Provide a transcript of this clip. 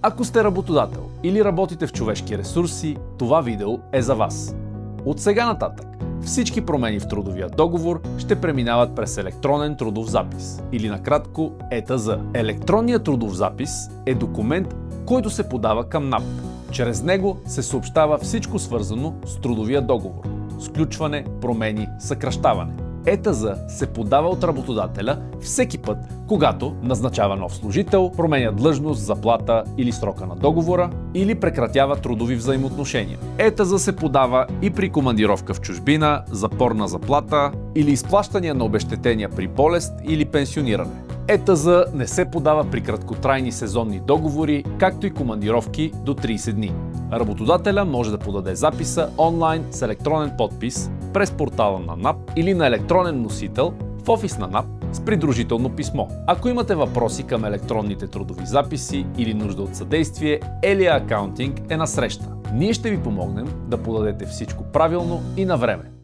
Ако сте работодател или работите в човешки ресурси, това видео е за вас. От сега нататък всички промени в трудовия договор ще преминават през електронен трудов запис, или накратко ЕТЗ. Електронният трудов запис е документ, който се подава към НАП. Чрез него се съобщава всичко свързано с трудовия договор – сключване, промени, съкращаване. ЕТЗ се подава от работодателя всеки път, когато назначава нов служител, променя длъжност, заплата или срока на договора, или прекратява трудови взаимоотношения. ЕТЗ се подава и при командировка в чужбина, запор на заплата или изплащания на обезщетения при болест или пенсиониране. ЕТЗ не се подава при краткотрайни сезонни договори, както и командировки до 30 дни. Работодателя може да подаде записа онлайн с електронен подпис през портала на НАП или на електронен носител в офис на НАП с придружително писмо. Ако имате въпроси към електронните трудови записи или нужда от съдействие, Elia Accounting е на среща. Ние ще ви помогнем да подадете всичко правилно и на време.